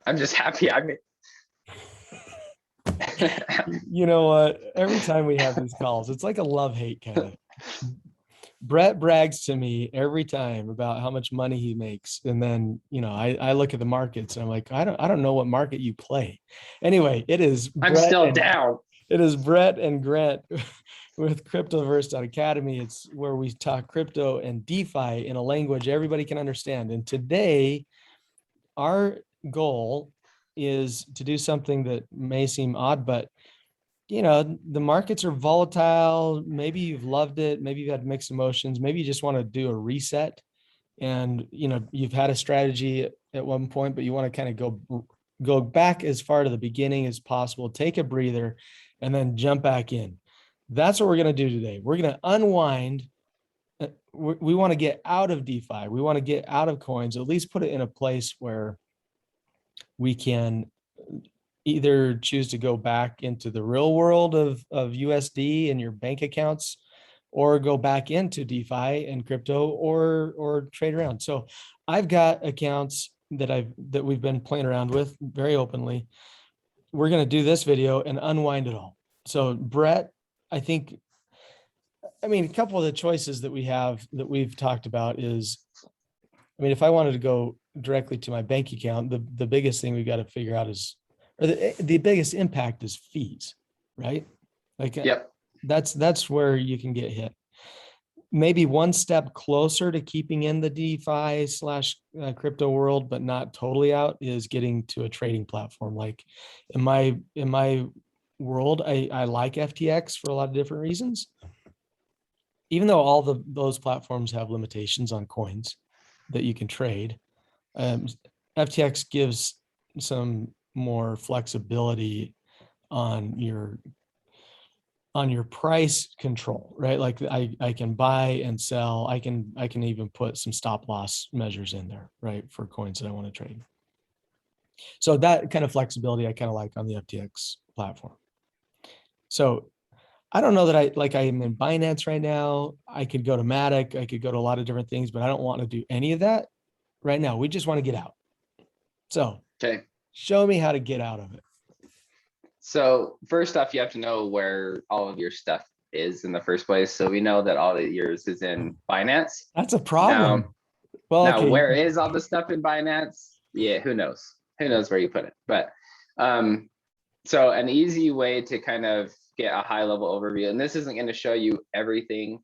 I'm just happy. I mean, You know what? Every time we have these calls, it's like a love-hate kind of. Brett brags to me every time about how much money he makes. And then, I look at the markets and I'm like, I don't know what market you play. Anyway, I'm still down. It is Brett and Grant with Cryptoverse.academy. It's where we talk crypto and DeFi in a language everybody can understand. And today, our goal is to do something that may seem odd, but the markets are volatile. Maybe you've loved it. Maybe you've had mixed emotions. Maybe you just want to do a reset and, you've had a strategy at one point, but you want to kind of go back as far to the beginning as possible, take a breather, and then jump back in. That's what we're going to do today. We're going to unwind. We want to get out of DeFi. We want to get out of coins, at least put it in a place where we can either choose to go back into the real world of USD and your bank accounts, or go back into DeFi and crypto, or trade around. So I've got accounts that we've been playing around with very openly. We're going to do this video and unwind it all. So Brett, I mean, a couple of the choices that we've talked about is, if I wanted to go directly to my bank account, the biggest thing we've got to figure out is, or the biggest impact is fees, right? Like, Yep. That's where you can get hit. Maybe one step closer to keeping in the DeFi / crypto world, but not totally out, is getting to a trading platform. Like in my world, I like FTX for a lot of different reasons. Even though all those platforms have limitations on coins that you can trade, FTX gives some more flexibility on your price control, right? Like I can buy and sell. I can even put some stop loss measures in there, right, for coins that I want to trade. So that kind of flexibility I kind of like on the FTX platform. So I don't know that I'm in Binance right now. I could go to Matic. I could go to a lot of different things, but I don't want to do any of that right now. We just want to get out. So Okay. show me how to get out of it. So first off, you have to know where all of your stuff is in the first place. So we know that all of yours is in Binance. That's a problem. Now, Okay. where is all the stuff in Binance? Yeah, who knows? Who knows where you put it? But so an easy way to kind of get a high level overview, and this isn't going to show you everything,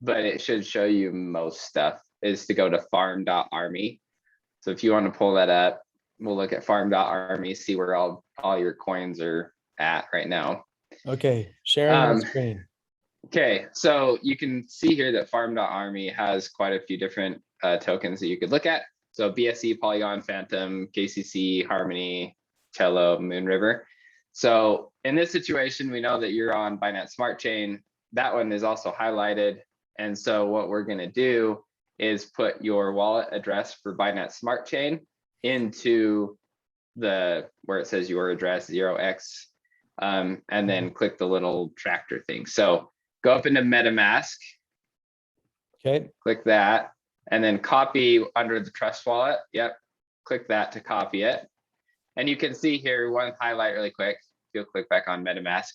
but it should show you most stuff, is to go to farm.army. So if you want to pull that up, we'll look at farm.army, see where all your coins are at right now. Okay, sharing my screen. Okay, so you can see here that farm.army has quite a few different tokens that you could look at. So BSC, Polygon, Phantom, KCC, Harmony, Cello, Moonriver. So in this situation, we know that you're on Binance Smart Chain. That one is also highlighted. And so what we're going to do is put your wallet address for Binance Smart Chain into where it says your address 0x, and then click the little tractor thing. So go up into MetaMask. Okay. Click that, and then copy under the Trust Wallet. Yep. Click that to copy it. And you can see here, one highlight really quick. If you'll click back on MetaMask,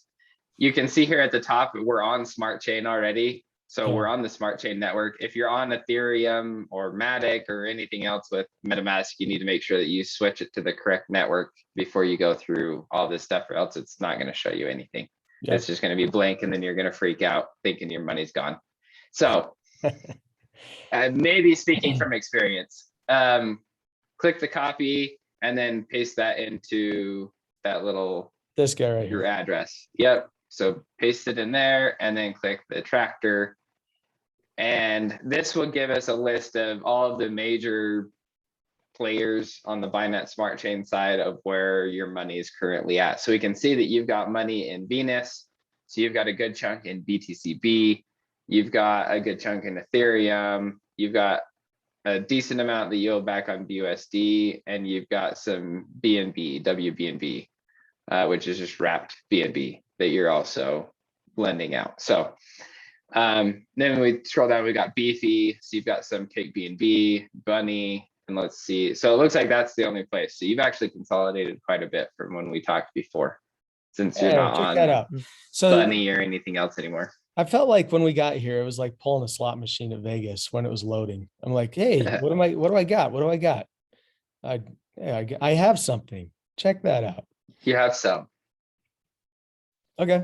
you can see here at the top, we're on Smart Chain already. So we're on the Smart Chain network. If you're on Ethereum or Matic or anything else with MetaMask, you need to make sure that you switch it to the correct network before you go through all this stuff, or else it's not going to show you anything. Yep. It's just going to be blank, and then you're going to freak out thinking your money's gone. So maybe speaking from experience, click the copy and then paste that into that little, this guy right your here. address. Yep. So paste it in there and then click the tractor. And this will give us a list of all of the major players on the Binance Smart Chain side of where your money is currently at. So we can see that you've got money in Venus. So you've got a good chunk in BTCB. You've got a good chunk in Ethereum. You've got a decent amount that you owe back on BUSD, and you've got some BNB, WBNB, which is just wrapped BNB that you're also lending out. So then we scroll down, we got Beefy. So you've got some Cake BNB, Bunny, And let's see. So it looks like that's the only place. So you've actually consolidated quite a bit from when we talked before, since you're Hey, not check that on out. So Bunny or anything else anymore. I felt like when we got here, it was like pulling a slot machine at Vegas when it was loading. I'm like, hey, what do I got? What do I got? I, yeah, I have something. Check that out. You have some. Okay.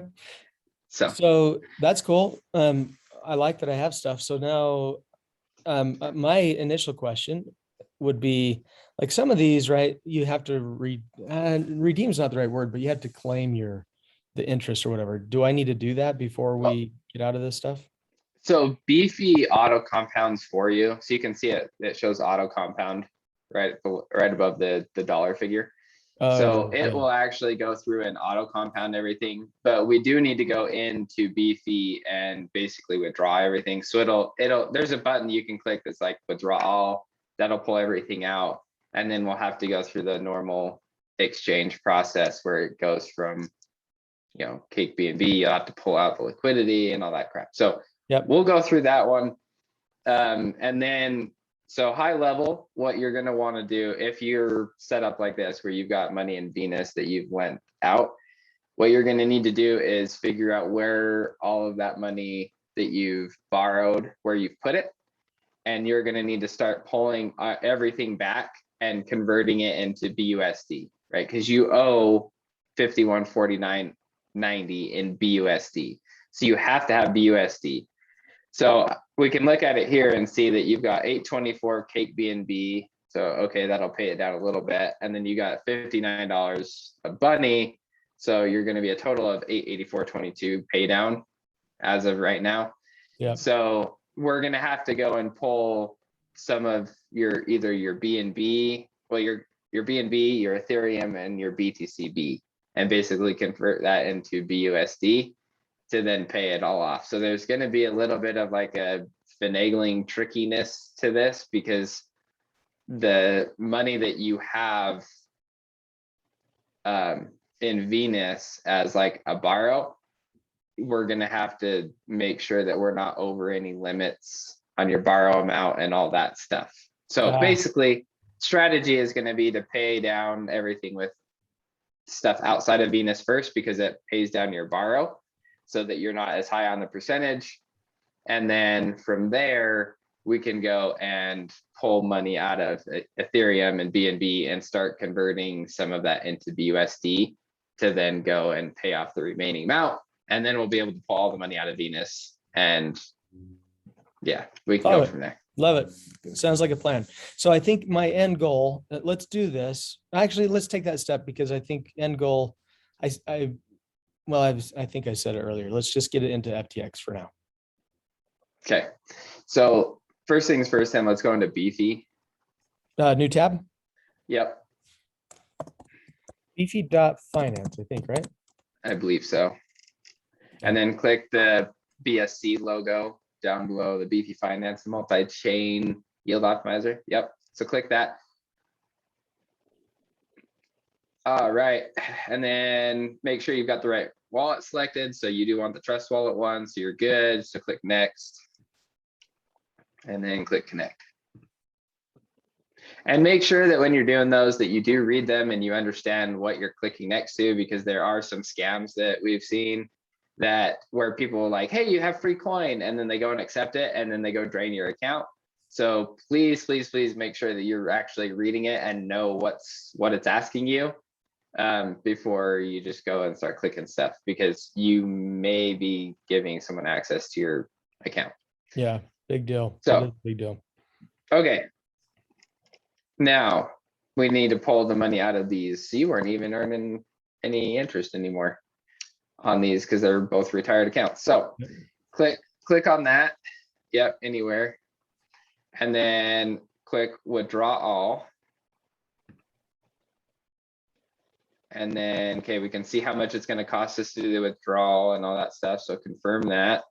So So that's cool. I like that I have stuff. So now, my initial question would be like some of these, right? You have to redeem is not the right word, but you have to claim the interest or whatever. Do I need to do that before we get out of this stuff? So Beefy auto compounds for you. So you can see it. It shows auto compound right above the dollar figure. So it Yeah. will actually go through and auto compound everything, but we do need to go into Beefy and basically withdraw everything. So there's a button you can click that's like withdraw all. That'll pull everything out, and then we'll have to go through the normal exchange process where it goes from, Cake BNB. You'll have to pull out the liquidity and all that crap. So Yep. we'll go through that one. And then, so high level, what you're going to want to do if you're set up like this, where you've got money in Venus that you've lent out, what you're going to need to do is figure out where all of that money that you've borrowed, where you've put it. And you're going to need to start pulling everything back and converting it into BUSD, right? Because you owe 5149.90 in BUSD. So you have to have BUSD. So we can look at it here and see that you've got 824 Cake BNB. So, okay, that'll pay it down a little bit. And then you got $59 of Bunny. So you're going to be a total of 884.22 pay down as of right now. Yeah. So we're going to have to go and pull some of either your BNB, well, your BNB, your Ethereum, and your BTCB, and basically convert that into BUSD to then pay it all off. So there's going to be a little bit of like a finagling trickiness to this, because the money that you have in Venus as like a borrow, we're going to have to make sure that we're not over any limits on your borrow amount and all that stuff. So basically, strategy is going to be to pay down everything with stuff outside of Venus first, because it pays down your borrow, so that you're not as high on the percentage. And then from there, we can go and pull money out of Ethereum and BNB and start converting some of that into BUSD to then go and pay off the remaining amount. And then we'll be able to pull all the money out of Venus. And yeah, we can go from there. Love it. Sounds like a plan. So I think my end goal, let's do this. Actually, let's take that step, because I think end goal, I think I said it earlier. Let's just get it into FTX for now. Okay. So first things first, then let's go into Beefy. New tab. Yep. Beefy.finance, I think, right? I believe so. And then click the BSC logo down below, the Beefy Finance multi-chain yield optimizer. Yep. So click that. All right. And then make sure you've got the right wallet selected. So you do want the Trust Wallet one, so you're good. So click next. And then click connect. And make sure that when you're doing those, that you do read them and you understand what you're clicking next to, because there are some scams that we've seen that where people are like, hey, you have free coin, and then they go and accept it, and then they go drain your account. So please, please, please make sure that you're actually reading it and know what it's asking you before you just go and start clicking stuff, because you may be giving someone access to your account. Yeah, big deal. So big deal. Okay. Now we need to pull the money out of these. So you weren't even earning any interest anymore on these, because they're both retired accounts. So click on that. Yep, anywhere. And then click withdraw all. And then, okay, we can see how much it's going to cost us to do the withdrawal and all that stuff. So confirm that.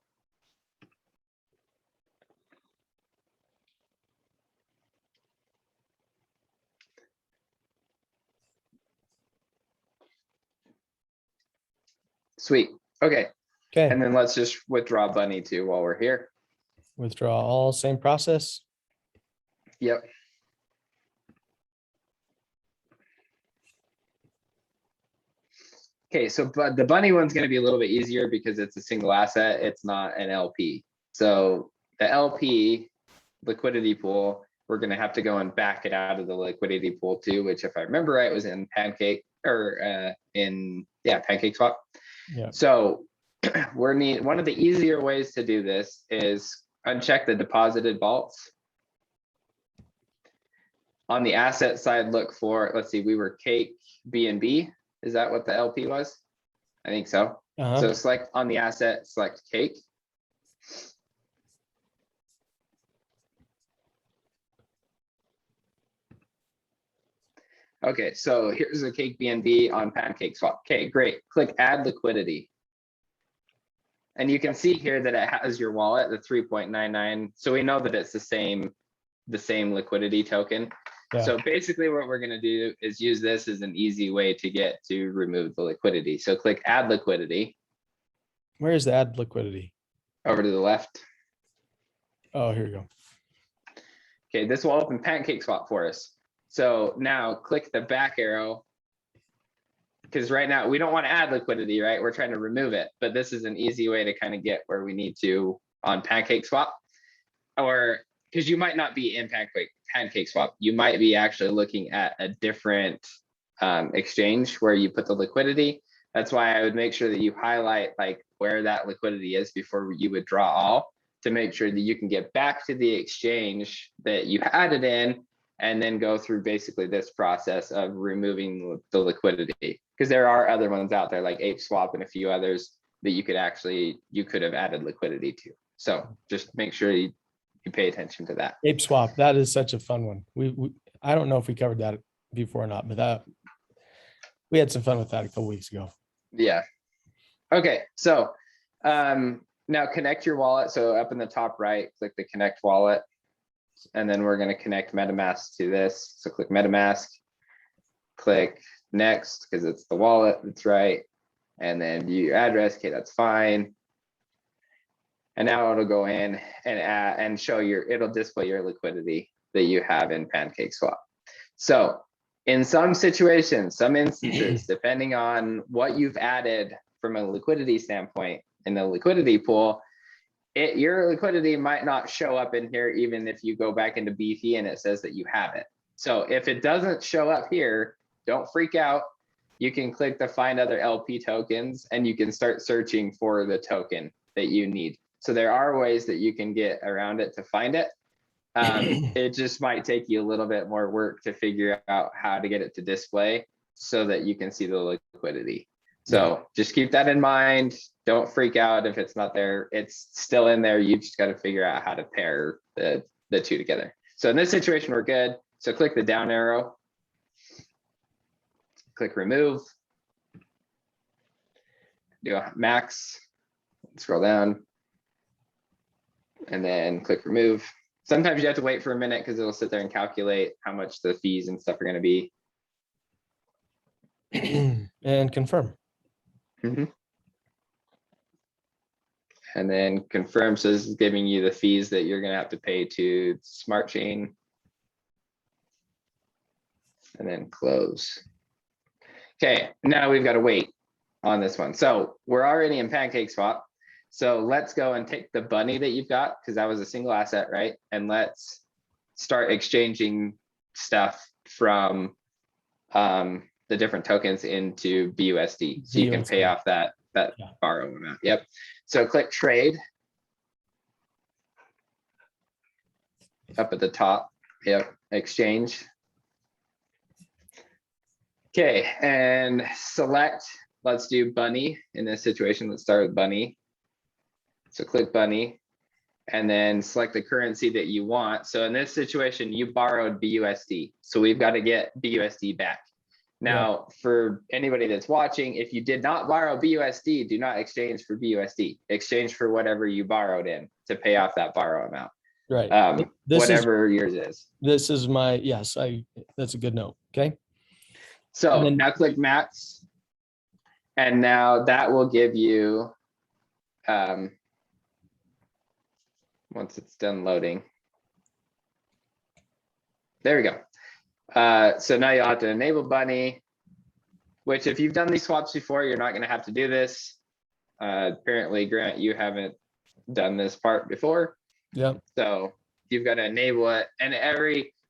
Sweet. Okay. Okay. And then let's just withdraw Bunny too while we're here. Withdraw all, same process. Yep. Okay, so but the bunny one's gonna be a little bit easier because it's a single asset, it's not an LP. So the LP liquidity pool, we're gonna have to go and back it out of the liquidity pool too, which if I remember right, was in Pancake or Pancake Swap. Yeah. So one of the easier ways to do this is uncheck the deposited vaults. On the asset side, look for, let's see, we were Cake BNB. Is that what the LP was? I think so. Uh-huh. So select on the asset, select Cake. Okay, so here's a Cake BNB on Pancake Swap. Okay, great. Click add liquidity. And you can see here that it has your wallet, the 3.99. So we know that it's the same liquidity token. Yeah. So basically what we're gonna do is use this as an easy way to get to remove the liquidity. So click add liquidity Where is the add liquidity? over to the left. Oh, here we go. Okay, this will open Pancake Swap for us. So now click the back arrow, because right now we don't want to add liquidity, right? We're trying to remove it, but this is an easy way to kind of get where we need to on Pancake Swap. Or because you might not be in Pancake Swap, you might be actually looking at a different exchange where you put the liquidity. That's why I would make sure that you highlight like where that liquidity is before you would draw all, to make sure that you can get back to the exchange that you had it in, and then go through basically this process of removing the liquidity. Because there are other ones out there like Ape Swap and a few others that you could have added liquidity to. So just make sure you pay attention to that. Ape Swap. That is such a fun one. I don't know if we covered that before or not, but we had some fun with that a couple weeks ago. Yeah. Okay, so now connect your wallet. So up in the top right, click the connect wallet. And then we're going to connect MetaMask to this. So click MetaMask, click next because it's the wallet. That's right. And then view your address. Okay, that's fine. And now it'll go in and show it'll display your liquidity that you have in Pancake Swap. So in some situations, some instances, depending on what you've added from a liquidity standpoint in the liquidity pool, your liquidity might not show up in here, even if you go back into Beefy and it says that you have it. So if it doesn't show up here, don't freak out. You can click the find other LP tokens and you can start searching for the token that you need. So there are ways that you can get around it to find it. It just might take you a little bit more work to figure out how to get it to display so that you can see the liquidity. So just keep that in mind. Don't freak out if it's not there. It's still in there. You've just got to figure out how to pair the two together. So in this situation, we're good. So click the down arrow. Click remove. Do a max. Scroll down. And then click remove. Sometimes you have to wait for a minute because it'll sit there and calculate how much the fees and stuff are going to be. And confirm. And then confirm, so this is giving you the fees that you're going to have to pay to Smart Chain. And then close. Okay, now we've got to wait on this one. So we're already in Pancake Swap. So let's go and take the bunny that you've got, because that was a single asset, right? And let's start exchanging stuff from the different tokens into BUSD. So you can pay off that borrow amount. Yep. So click trade up at the top. Yep. Exchange. Okay. And select, let's do bunny in this situation. Let's start with bunny. So click bunny and then select the currency that you want. So in this situation, you borrowed BUSD. So we've got to get BUSD back. Now, for anybody that's watching, if you did not borrow BUSD, do not exchange for BUSD. Exchange for whatever you borrowed in to pay off that borrow amount. Right. Whatever yours is. This is my, yes, that's a good note. Okay. So now click max. And now that will give you, once it's done loading. There we go. So now you'll have to enable bunny. which if you've done these swaps before, you're not gonna have to do this. Apparently, Grant, you haven't done this part before. Yep. So you've got to enable it, and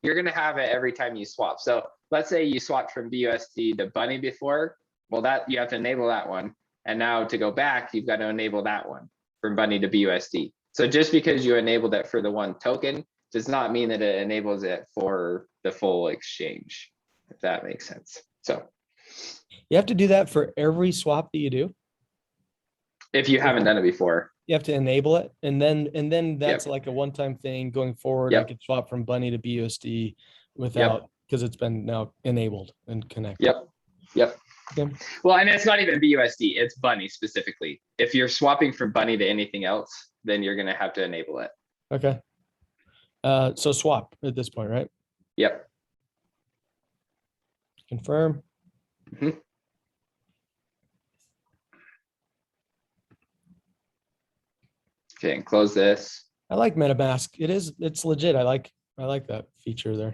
you're gonna have it every time you swap. So let's say you swapped from BUSD to Bunny before. Well, that you have to enable that one. And now to go back, you've got to enable that one from Bunny to BUSD. So just because you enabled it for the one token does not mean that it enables it for the full exchange, if that makes sense. So You have to do that for every swap that you do. if you haven't done it before, You have to enable it, and then that's Yep. like a one-time thing going forward. I Yep. could swap from Bunny to BUSD without, because it's been now enabled and connected. Yep. Okay. Well, and it's not even BUSD, it's Bunny specifically. If you're swapping from Bunny to anything else, then you're gonna have to enable it. Okay. So swap at this point, right? Yep. Confirm. Mhm. Okay, and close this. I like MetaMask. It's legit. I like that feature there.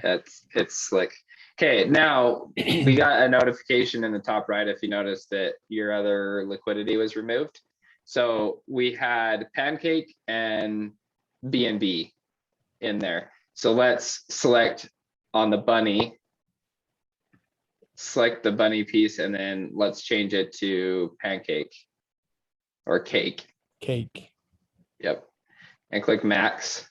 It's slick. Okay, now we got a notification in the top right if you notice that your other liquidity was removed. So we had Pancake and BNB in there. So let's select on the Bunny, select the Bunny piece, and then let's change it to Pancake or Cake. Cake. Yep. And click max.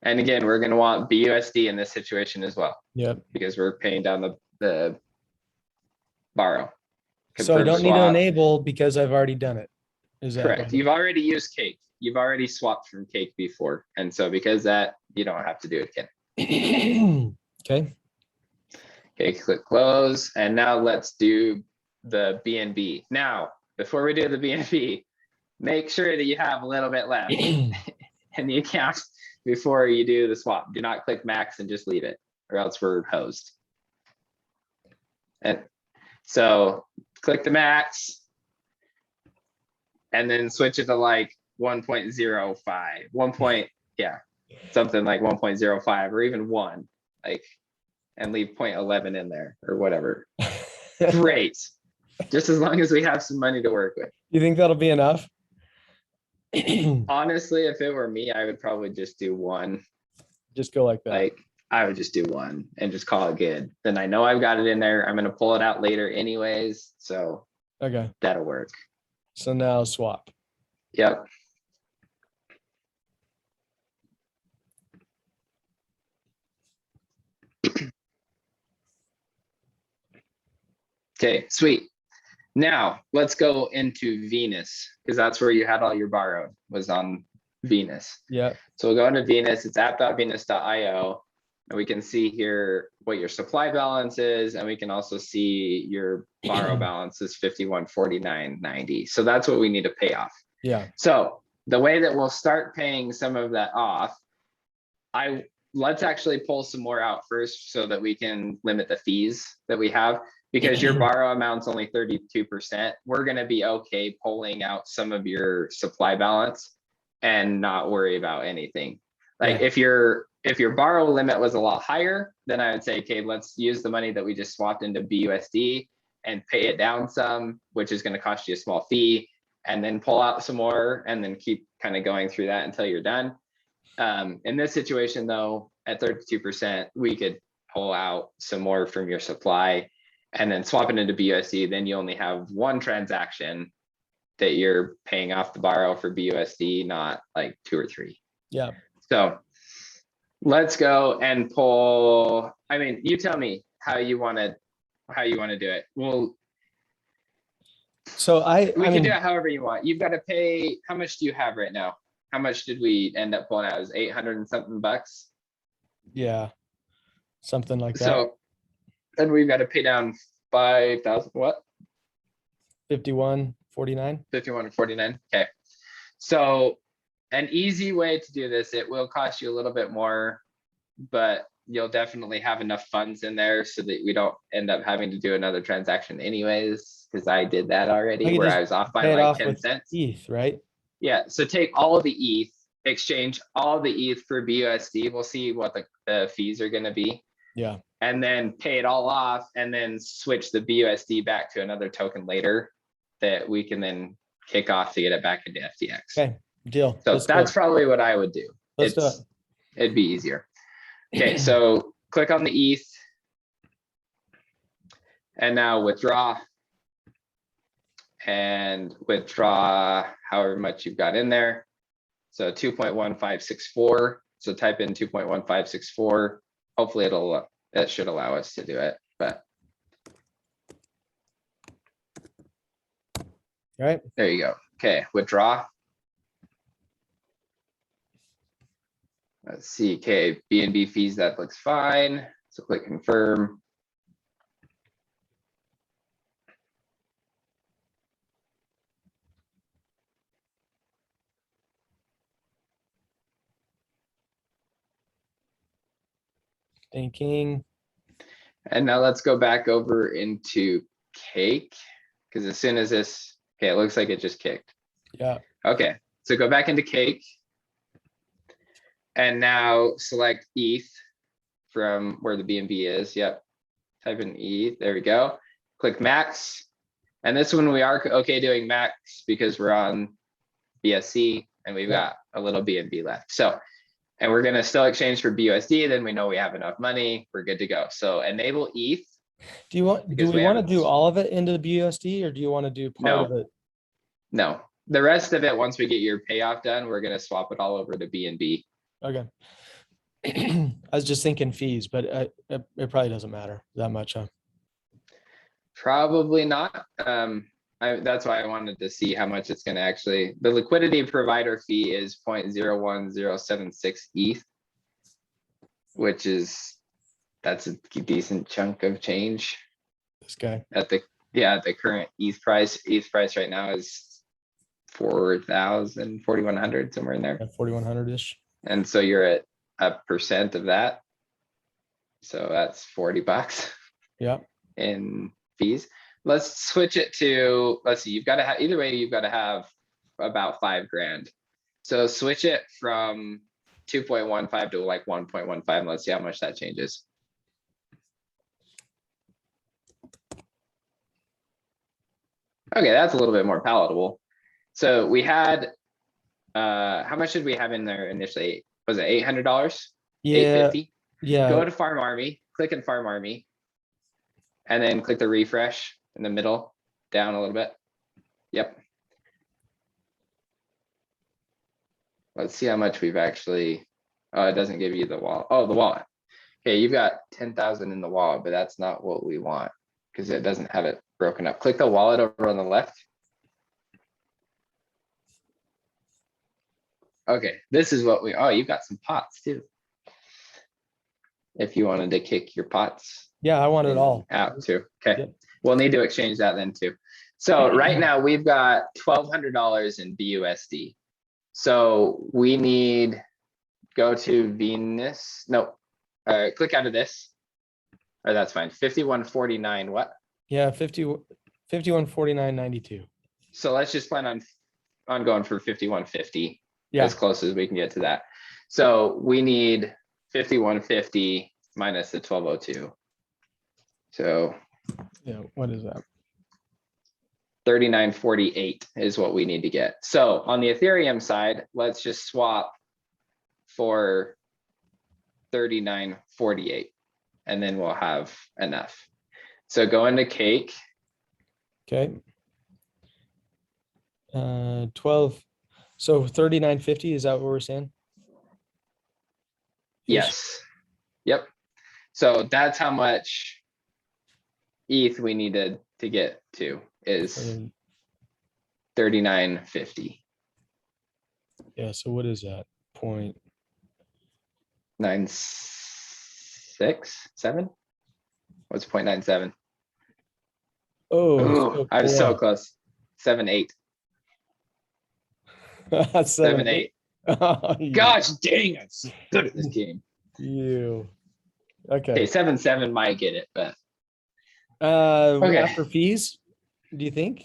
And again, we're going to want BUSD in this situation as well, Yep. because we're paying down the borrow. So I Confirm don't need to swap. enable because I've already done it. Is that Correct. You've already used Cake. You've already swapped from Cake before. And so because that, you don't have to do it again. Okay. Okay, click close. And now let's do the BNB. Now, before we do the BNB, make sure that you have a little bit left in the account before you do the swap. Do not click max and just leave it, or else we're hosed. And so click the max and then switch it to like 1.05, something like 1.05 or even 1, like, and leave 0.11 in there or whatever. Great. Just as long as we have some money to work with. You think that'll be enough? Honestly, if it were me, I would probably just do 1. Just go like that. Like I would just do 1 and just call it good. Then I know I've got it in there. I'm going to pull it out later anyways. So Okay. that'll work. So now swap. Yep. Okay, sweet. Now let's go into Venus, because that's where you had all your borrowed, was on Venus. Yeah. So we'll go into Venus. It's app.venus.io. And we can see here what your supply balance is. And we can also see your borrow balance is 51.49.90. So that's what we need to pay off. Yeah. So the way that we'll start paying some of that off, let's actually pull some more out first so that we can limit the fees that we have, because your borrow amount's only 32%. We're going to be okay pulling out some of your supply balance and not worry about anything. Like if your borrow limit was a lot higher, then I would say, okay, let's use the money that we just swapped into BUSD and pay it down some, which is going to cost you a small fee, and then pull out some more and then keep kind of going through that until you're done. In this situation though, at 32%, we could pull out some more from your supply and then swap it into BUSD. Then you only have 1 transaction that you're paying off the borrow for BUSD, not like 2 or 3. Yeah. So let's go and pull. I mean, you tell me how you want to do it. Well, so we can do it however you want. You've got to pay. How much do you have right now? How much did we end up pulling out? It was 800 and something bucks. Yeah. Something like that. So then we've got to pay down 5,000. What? 51.49. 51.49. Okay. So an easy way to do this, it will cost you a little bit more, but you'll definitely have enough funds in there so that we don't end up having to do another transaction anyways, because I did that already where I was off by like 10 cents. ETH, right? Yeah. So take all of the ETH, exchange all the ETH for BUSD. We'll see what the fees are going to be. Yeah. and then pay it all off and then switch the BUSD back to another token later that we can then kick off to get it back into FTX. Okay, deal. So Let's do that's it. probably what I would do. Let's do it. It'd be easier. Okay, so click on the ETH. And now withdraw. And withdraw however much you've got in there. So 2.1564. So type in 2.1564. Hopefully that should allow us to do it, but. All right. There you go. Okay, withdraw. Let's see, okay, BNB fees, that looks fine. So click confirm. Thinking. And now let's go back over into Cake, because as soon as this, okay, it looks like it just kicked. Yeah. Okay, so go back into Cake. And now select ETH from where the BNB is. Yep. Type in ETH. There we go. Click max. And this one we are okay doing max because we're on BSC and we've got a little BNB left. So, and we're going to still exchange for BUSD. Then we know we have enough money. We're good to go. So enable ETH. Do we want to do all of it into the BUSD or do you want to do part of it? No, the rest of it, once we get your payoff done, we're going to swap it all over to BNB. Okay. I was just thinking fees, but it probably doesn't matter that much. Huh? Probably not. That's why I wanted to see how much it's going to actually. The liquidity provider fee is 0.01076 ETH, which is that's a decent chunk of change. This guy at the current ETH price. ETH price right now is 4,000, 4,100, somewhere in there. 4,100 ish. And so you're at 1% of that. So that's $40. Yeah. In fees. Let's switch it to, let's see, you've got to have, either way, you've got to have about 5 grand. So switch it from 2.15 to like 1.15. Let's see how much that changes. Okay, that's a little bit more palatable. So we had, how much did we have in there initially? Was it $800? Yeah. 850? Yeah. Go to Farm Army, click in Farm Army, and then click the refresh in the middle, down a little bit. Yep. Let's see how much we've actually, oh, it doesn't give you the wallet. Oh, the wallet. Okay, you've got 10,000 in the wallet, but that's not what we want because it doesn't have it broken up. Click the wallet over on the left. Okay, this is what we, oh, you've got some pots too. If you wanted to kick your pots. Yeah, I want it all out too. Okay, yep. We'll need to exchange that then too. So right now we've got $1,200 in BUSD. So we need, go to Venus. No, click out of this. Or that's fine. 5149. What? Yeah, 5149.92. So let's just plan on going for 5150. Yeah. As close as we can get to that. So we need 5150 minus the 1202. So yeah, what is that? 3948 is what we need to get. So on the Ethereum side, let's just swap for 3948 and then we'll have enough. So go into Cake. Okay. 12. So 3950, is that what we're saying? Yes. Yep. So that's how much ETH we needed to get to is 3950. Yeah. So what is that? 0.967? What's 0.97? Oh, Ooh, I was so close. 7.8. 7.8. Oh, Gosh dang, I'm so good at this game. You. Okay. Okay, 7.7 might get it, but okay. After fees, do you think?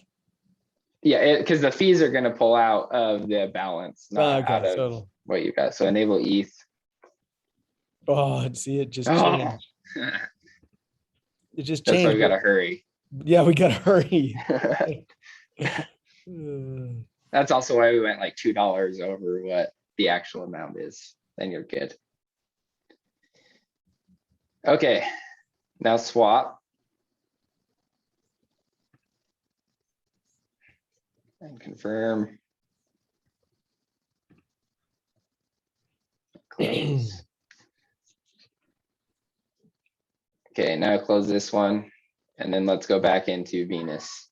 Yeah, because the fees are going to pull out of the balance, not out of so what you got. So enable ETH. Oh, see, it just Oh. changed. it just That's why we changed. gotta hurry. Yeah, we gotta hurry. That's also why we went like $2 over what the actual amount is. Then you're good. Okay, now swap. And confirm. Close. Okay, now close this one. And then let's go back into Venus.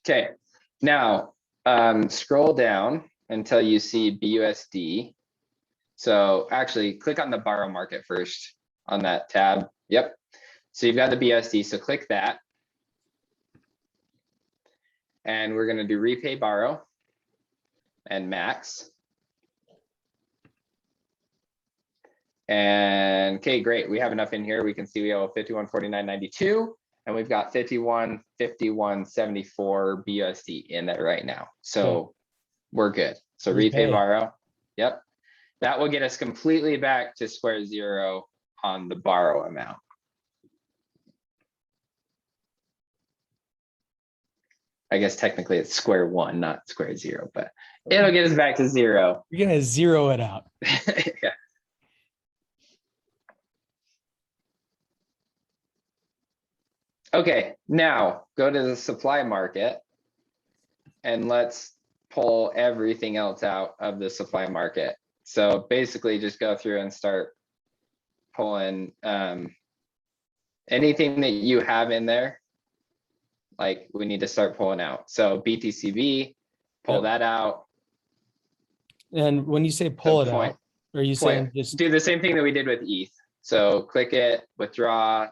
Okay, now scroll down until you see BUSD. So actually click on the borrow market first on that tab. Yep. So you've got the BUSD, so click that. And we're gonna do repay borrow and max. And okay, great. We have enough in here. We can see we owe 51.49.92 and we've got 51.51.74 BUSD in there right now. So we're good. So repay borrow. Yep. That will get us completely back to square zero on the borrow amount. I guess technically it's square one, not square zero, but it'll get us back to zero. You're gonna zero it out. Yeah. Okay, now go to the supply market and let's pull everything else out of the supply market. So basically just go through and start pulling anything that you have in there. Like we need to start pulling out. So BTCB, pull that out. And when you say pull it out, are you saying just do the same thing that we did with ETH? So click it, withdraw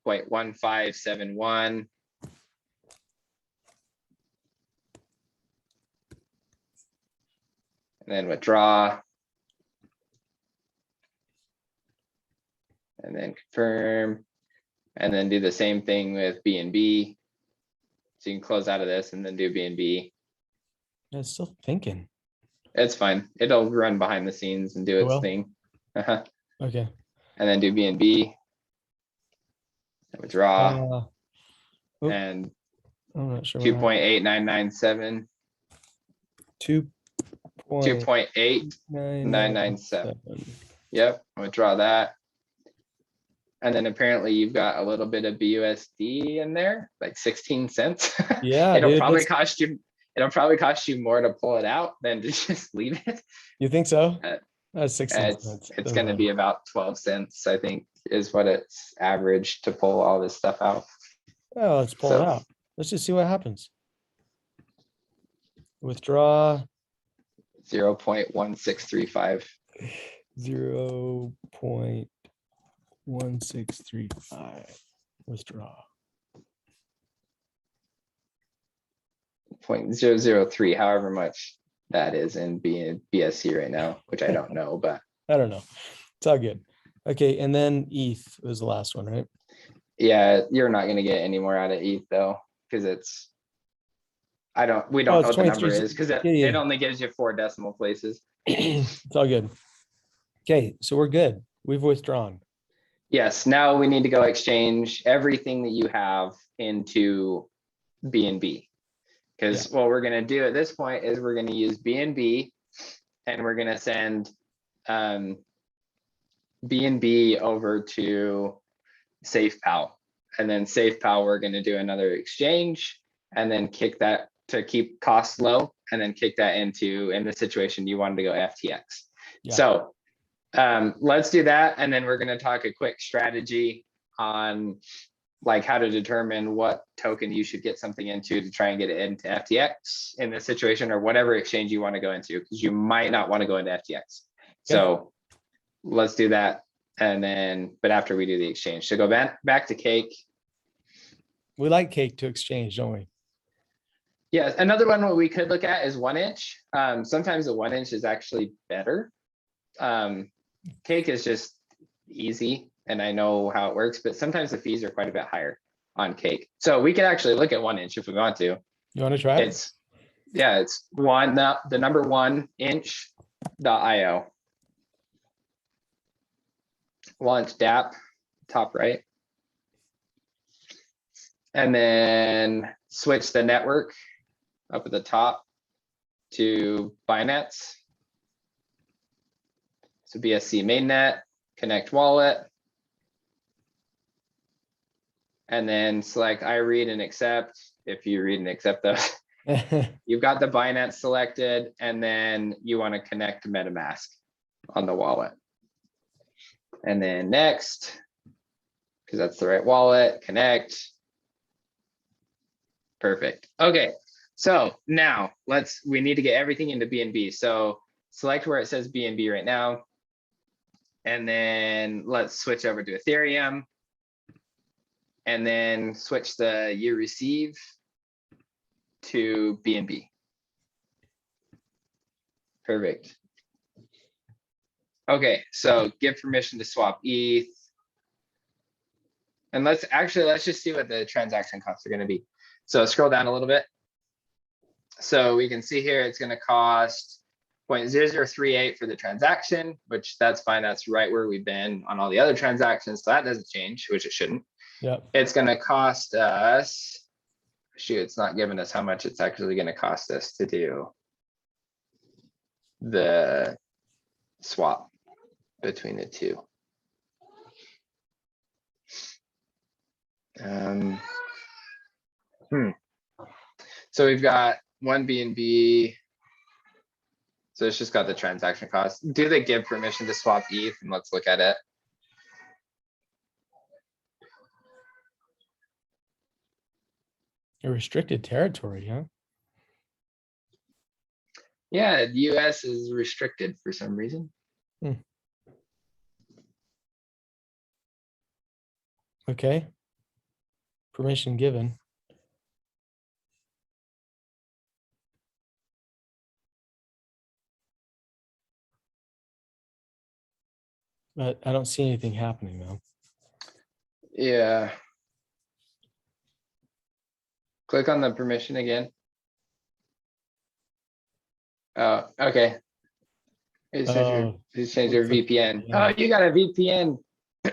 0.1571. And then withdraw. And then confirm. And then do the same thing with BNB. So you can close out of this and then do BNB. I'm still thinking. It's fine. It'll run behind the scenes and do its thing. Okay. And then do BNB. Withdraw. And I'm not sure. 2.8997. 2.8997. Yep, withdraw that. And then apparently you've got a little bit of BUSD in there, like 16 cents. Yeah, it'll probably cost you more to pull it out than to just leave it. You think so? That's 16 cents. It's going to be about 12 cents, I think, is what it's averaged to pull all this stuff out. Oh, let's pull it out. Let's just see what happens. Withdraw 0.1635. 0.1635. Withdraw 0.003, however much that is in BSC right now, which I don't know, but I don't know. It's all good. Okay, and then ETH was the last one, right? Yeah, you're not going to get any more out of ETH though, because we don't know what the number is because it only gives you 4 decimal places. It's all good. Okay, so we're good. We've withdrawn. Yes, now we need to go exchange everything that you have into BNB. Because what we're going to do at this point is we're going to use BNB and we're going to send BNB over to SafePal. And then SafePal, we're going to do another exchange and then kick that to keep costs low and then kick that into, in the situation you wanted to go FTX. Yeah. So let's do that. And then we're going to talk a quick strategy on like how to determine what token you should get something into to try and get it into FTX in this situation or whatever exchange you want to go into, because you might not want to go into FTX. Okay. So let's do that. And then, but after we do the exchange, so go back to Cake. We like Cake to exchange, don't we? Yeah, another one we could look at is 1 inch. Sometimes the 1 inch is actually better. Cake is just easy and I know how it works, but sometimes the fees are quite a bit higher on Cake. So we could actually look at 1 inch if we want to. You want to try it? It's the number 1 inch.io. launch DApp, top right. And then switch the network up at the top to Binance. So BSC mainnet, connect wallet. And then select I read and accept. If you read and accept those, you've got the Binance selected, and then you want to connect to MetaMask on the wallet. And then next, because that's the right wallet, connect. Perfect. Okay, so now we need to get everything into BNB. So select where it says BNB right now. And then let's switch over to Ethereum. And then switch the you receive to BNB. Perfect. Okay, so give permission to swap ETH. And let's just see what the transaction costs are going to be. So scroll down a little bit. So we can see here it's going to cost 0.0038 for the transaction, which that's fine. That's right where we've been on all the other transactions. So that doesn't change, which it shouldn't. Yep. It's going to cost us, shoot, it's not giving us how much it's actually going to cost us to do the swap between the two. So we've got one BNB. So it's just got the transaction cost. Do they give permission to swap ETH? And let's look at it. A restricted territory, huh? Yeah, the US is restricted for some reason. Okay. Permission given. But I don't see anything happening though. Yeah. Click on the permission again. Oh, okay. It's change your VPN. Oh, you got a VPN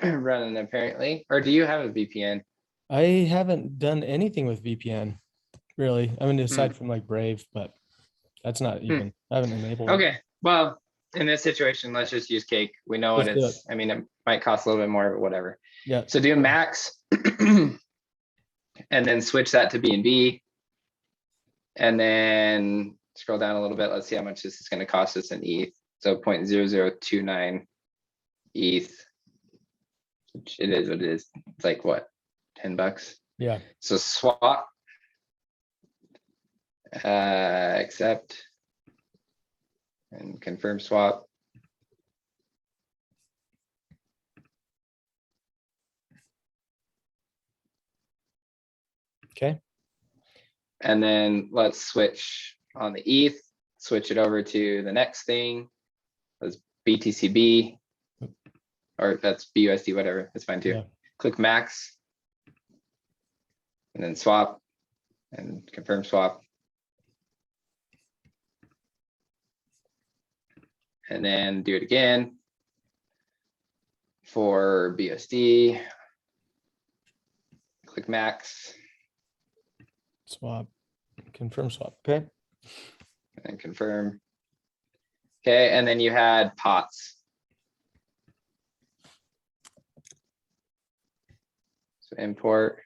running apparently. Or do you have a VPN? I haven't done anything with VPN, really. I mean, aside from like Brave, but that's not even, I haven't enabled it. Okay, well, in this situation, let's just use Cake. We know what it's, I mean, it might cost a little bit more, but whatever. Yeah. So do max and then switch that to BNB. And then scroll down a little bit. Let's see how much this is going to cost us in ETH. So 0.0029 ETH, which it is what it is. It's like what, $10? Yeah. So swap, accept, and confirm swap. Okay. And then let's switch on the ETH, switch it over to the next thing. That's BTCB, or if that's BUSD, whatever, that's fine too. Yeah. Click max, and then swap, and confirm swap. And then do it again for BUSD. Click max. Swap, confirm swap. Okay. And then confirm. Okay, and then you had pots. So import.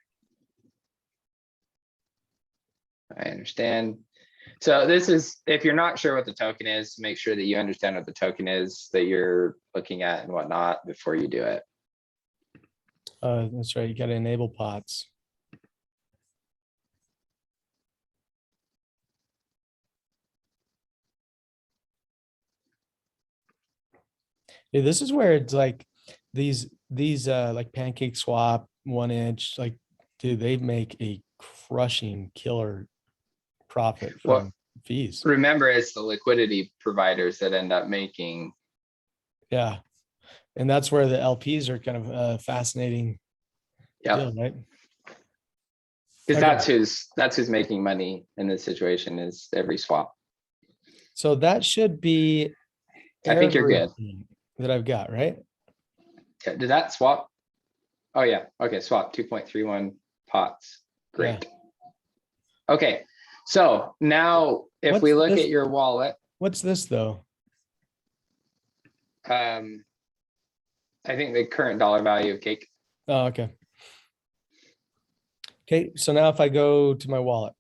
I understand. So this is, if you're not sure what the token is, make sure that you understand what the token is that you're looking at and whatnot before you do it. That's right. You got to enable pots. Yeah, this is where it's like these like Pancake Swap, 1 inch, like, dude, they make a crushing killer profit from fees. Remember, it's the liquidity providers that end up making. Yeah. And that's where the LPs are kind of fascinating. Yeah. Deal, right? Because that's who's making money in this situation is every swap. So that should be, I think you're good. that I've got, right? Yeah, did that swap? Oh yeah, okay, swap 2.31 pots. Great. Okay, so now if we What's look this? at your wallet, What's this though? I think the current dollar value of cake. Oh, okay. Okay, so now if I go to my wallet,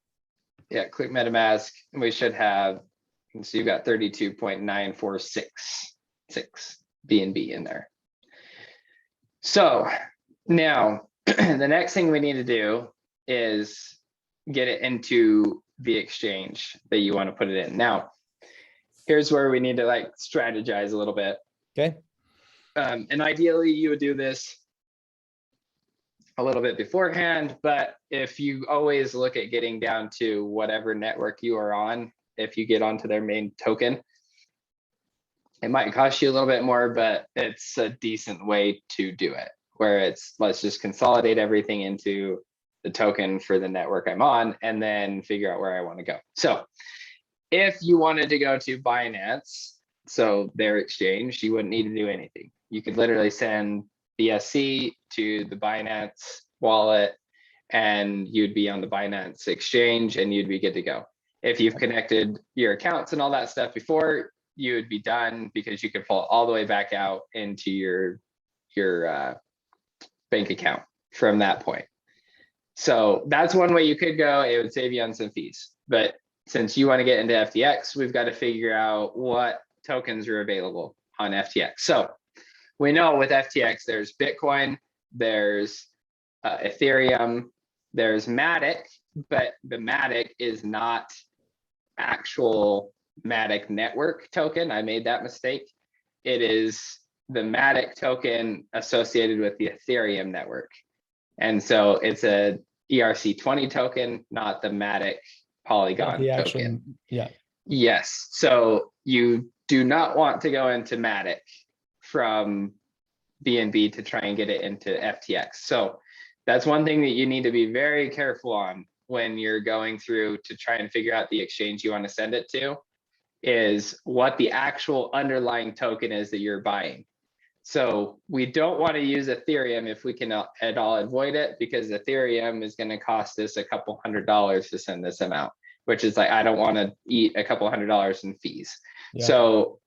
Yeah, click MetaMask, and we should have, so you've got 32.946 BNB in there. So now the next thing we need to do is get it into the exchange that you want to put it in. Now, here's where we need to like strategize a little bit. okay? And ideally you would do this a little bit beforehand, but if you always look at getting down to whatever network you are on, if you get onto their main token, it might cost you a little bit more, but it's a decent way to do it, where it's, let's just consolidate everything into the token for the network I'm on, and then figure out where I want to go. So if you wanted to go to Binance, so their exchange, you wouldn't need to do anything. You could literally send BSC to the Binance wallet, and you'd be on the Binance exchange, and you'd be good to go. If you've connected your accounts and all that stuff before, you would be done, because you could pull it all the way back out into your bank account from that point. So that's one way you could go. It would save you on some fees. But since you want to get into FTX, we've got to figure out what tokens are available on FTX. So we know with FTX, there's Bitcoin, there's Ethereum, there's Matic, but the Matic is not actual Matic network token. I made that mistake. It is the Matic token associated with the Ethereum network. And so it's a ERC20 token, not the Matic Polygon The actual, token. yeah. Yes. So you do not want to go into Matic from BNB to try and get it into FTX. So that's one thing that you need to be very careful on when you're going through to try and figure out the exchange you want to send it to, is what the actual underlying token is that you're buying. So we don't want to use Ethereum if we can at all avoid it, because Ethereum is going to cost us a couple $100s to send this amount, which is like, I don't want to eat a couple $100s in fees. Yeah. So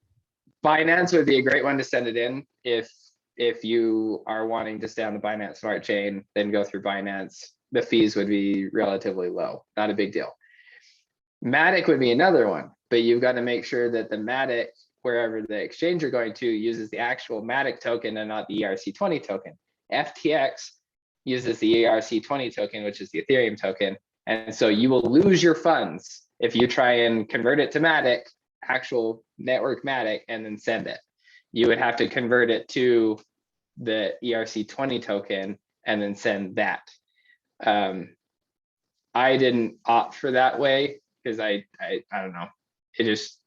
Binance would be a great one to send it in. If you are wanting to stay on the Binance Smart Chain, then go through Binance. The fees would be relatively low, not a big deal. Matic would be another one, but you've got to make sure that the Matic, wherever the exchange you're going to, uses the actual Matic token and not the ERC20 token. FTX uses the ERC20 token, which is the Ethereum token. And so you will lose your funds if you try and convert it to Matic, actual network Matic, and then send it. You would have to convert it to the ERC20 token and then send that. I didn't opt for that way because I don't know. It's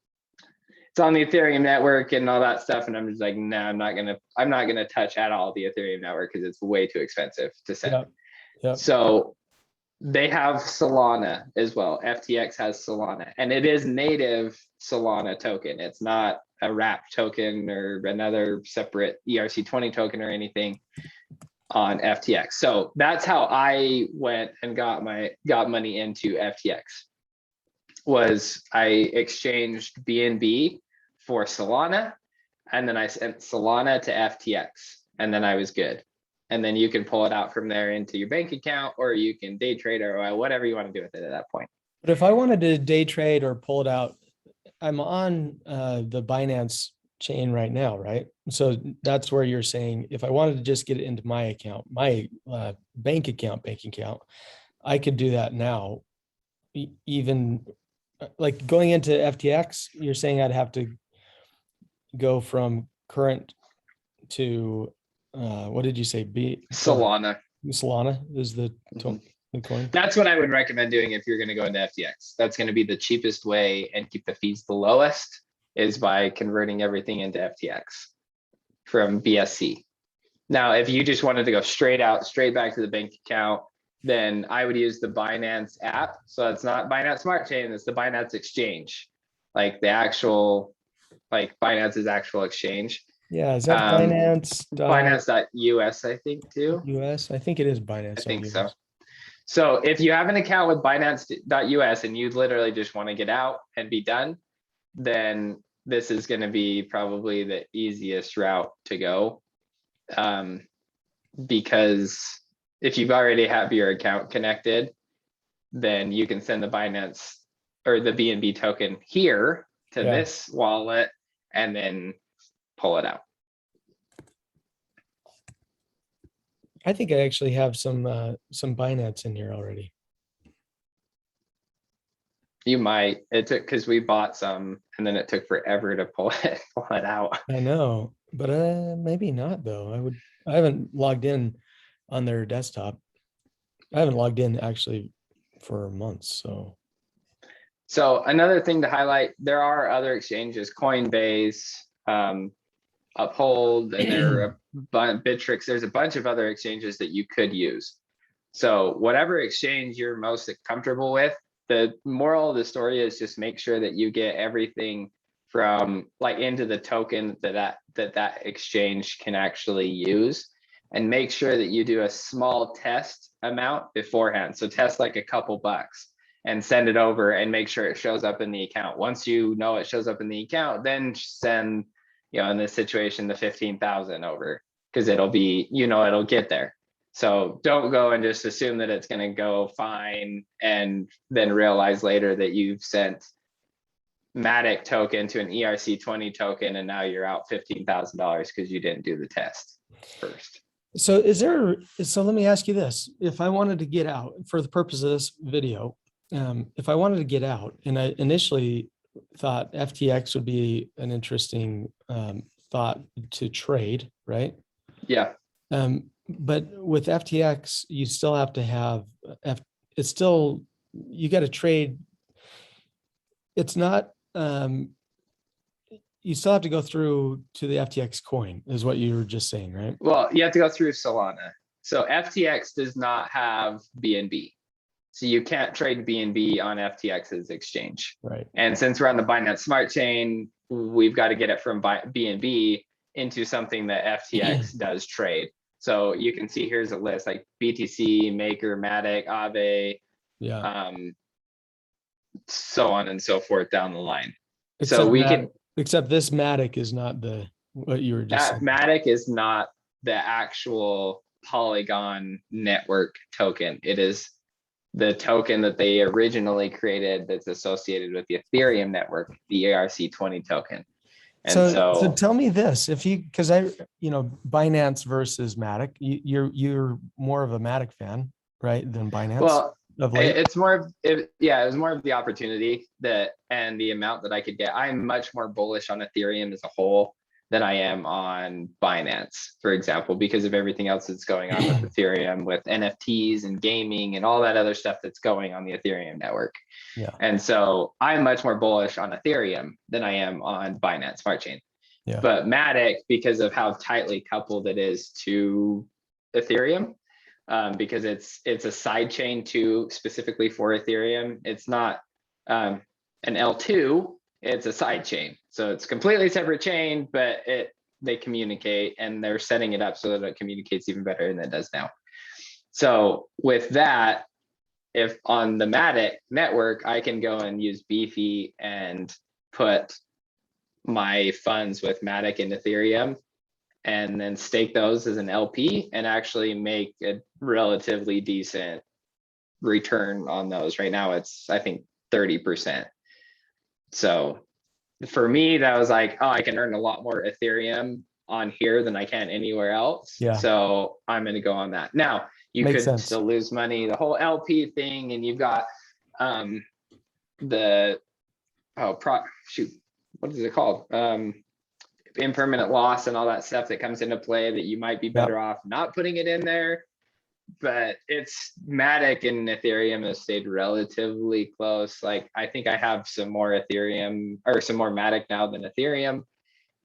on the Ethereum network and all that stuff, and I'm just like, no, I'm not gonna touch at all the Ethereum network because it's way too expensive to send. Yep. Yep. So they have Solana as well. FTX has Solana, and it is native Solana token. It's not a wrap token or another separate ERC20 token or anything on FTX. So that's how I went and got money into FTX. Was I exchanged BNB for Solana, and then I sent Solana to FTX, and then I was good. And then you can pull it out from there into your bank account, or you can day trade, or whatever you want to do with it at that point. But if I wanted to day trade or pull it out, I'm on the Binance chain right now, right? So that's where you're saying if I wanted to just get it into my account, my bank account, I could do that now. Even like going into FTX, you're saying I'd have to go from current to what did you say? Solana. Solana is the coin. That's what I would recommend doing if you're going to go into FTX. That's going to be the cheapest way and keep the fees the lowest, is by converting everything into FTX from BSC. Now, if you just wanted to go straight back to the bank account, then I would use the Binance app. So it's not Binance Smart Chain, it's the Binance exchange, like the actual, like Binance's actual exchange. Yeah, is that Um, Binance.us? Binance.us, I think too. I think it is I think so. Binance.us. So if you have an account with Binance.us and you literally just want to get out and be done, then this is going to be probably the easiest route to go. Because if you've already have your account connected, then you can send the Binance or the BNB token here to Yeah. this wallet and then pull it out. I think I actually have some Binance in here already. You might. It took because we bought some and then it took forever to pull it out. I know, but maybe not though. I haven't logged in on their desktop. I haven't logged in actually for months. So another thing to highlight, there are other exchanges, Coinbase, Uphold, and there are Bittrex. There's a bunch of other exchanges that you could use. So whatever exchange you're most comfortable with, the moral of the story is just make sure that you get everything from like into the token that exchange can actually use, and make sure that you do a small test amount beforehand. So test like a couple bucks and send it over and make sure it shows up in the account. Once you know it shows up in the account, then send, in this situation, the 15,000 over, because it'll be, it'll get there. So don't go and just assume that it's going to go fine and then realize later that you've sent Matic token to an ERC20 token and now you're out $15,000 because you didn't do the test first. So let me ask you this. If I wanted to get out for the purpose of this video, if I wanted to get out, and I initially thought FTX would be an interesting thought to trade, right? Yeah. But with FTX, you still have to have you got to trade. It's not, you still have to go through to the FTX coin is what you were just saying, right? Well, you have to go through Solana. So FTX does not have BNB. So you can't trade BNB on FTX's exchange. Right. And since we're on the Binance Smart Chain, we've got to get it from BNB into something that FTX does trade. So you can see here's a list like BTC, Maker, Matic, Aave, so on and so forth down the line. Except this Matic is not what you were just saying. Matic is not the actual Polygon network token. It is the token that they originally created that's associated with the Ethereum network, the ERC20 token. And so tell me this, because Binance versus Matic, you're more of a Matic fan, right, than Binance? Well, it's more of it was more of the opportunity and the amount that I could get. I'm much more bullish on Ethereum as a whole than I am on Binance, for example, because of everything else that's going on with Ethereum, with NFTs and gaming and all that other stuff that's going on the Ethereum network. Yeah. And so I'm much more bullish on Ethereum than I am on Binance Smart Chain. Yeah. But Matic, because of how tightly coupled it is to Ethereum, because it's a side chain too, specifically for Ethereum. It's not an L2, it's a side chain. So it's completely separate chain, but they communicate, and they're setting it up so that it communicates even better than it does now. So with that, if on the Matic network, I can go and use Beefy and put my funds with Matic and Ethereum, and then stake those as an LP and actually make a relatively decent return on those. Right now, it's, I think, 30%. So for me, that was like, oh, I can earn a lot more Ethereum on here than I can anywhere else. Yeah. So I'm going to go on that. Now, you could still lose money, the whole LP thing, and you've got what is it called? Impermanent loss and all that stuff that comes into play that you might be better off not putting it in there. But it's Matic and Ethereum has stayed relatively close. Like, I think I have some more Ethereum or some more Matic now than Ethereum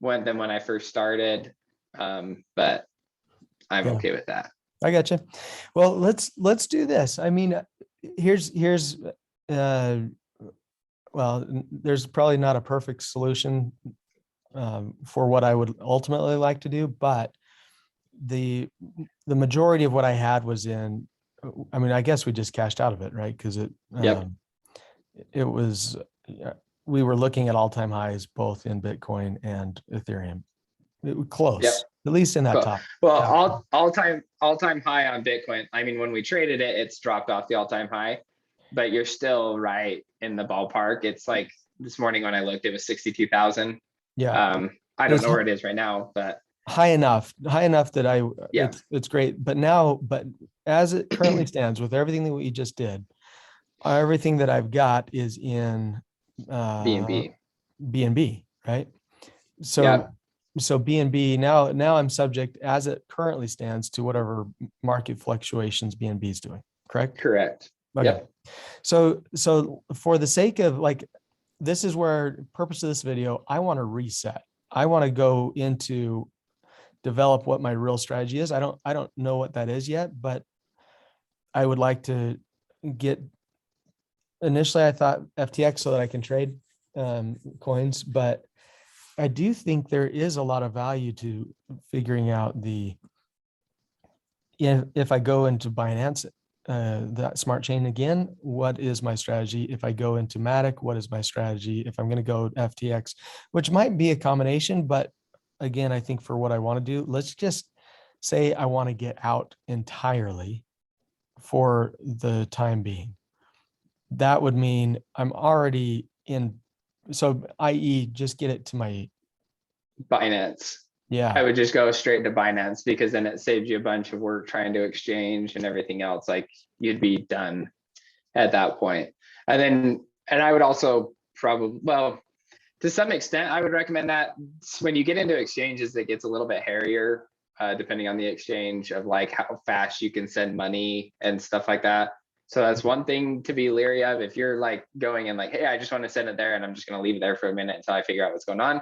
than when I first started. But I'm okay with that. I got you. Well, let's do this. I mean, here's well, there's probably not a perfect solution for what I would ultimately like to do, but the majority of what I had was in, I mean, I guess we just cashed out of it, right? Because Yep. it was, we were looking at all-time highs both in Bitcoin and Ethereum. It was Yep. close, at least in that Cool. top. Well, top. all-time high on Bitcoin. I mean, when we traded it, it's dropped off the all-time high, but you're still right in the ballpark. It's like this morning when I looked, it was 62,000. Yeah, I don't it's know where it is right now, but high enough that yeah, it's great. But now, but as it currently stands, with everything that we just did, everything that I've got is in BNB. BNB, right? Yeah, So BNB now I'm subject as it currently stands to whatever market fluctuations BNB is doing, correct? correct. Okay. Yep. So for the sake of like, this is where purpose of this video, I want to reset. I want to go into develop what my real strategy is. I don't know what that is yet, but I would like to get, initially I thought FTX so that I can trade coins, but I do think there is a lot of value to figuring out if I go into Binance, that smart chain again, what is my strategy? If I go into Matic, what is my strategy? If I'm going to go FTX, which might be a combination, but again, I think for what I want to do, let's just say I want to get out entirely for the time being. That would mean I'm already in, so i.e. just get it to my, Binance. yeah. I would just go straight to Binance because then it saves you a bunch of work trying to exchange and everything else. Like you'd be done at that point. And I would also probably, well, to some extent, I would recommend that when you get into exchanges, it gets a little bit hairier, depending on the exchange of like how fast you can send money and stuff like that. So that's one thing to be leery of. If you're like going in like, hey, I just want to send it there and I'm just going to leave it there for a minute until I figure out what's going on.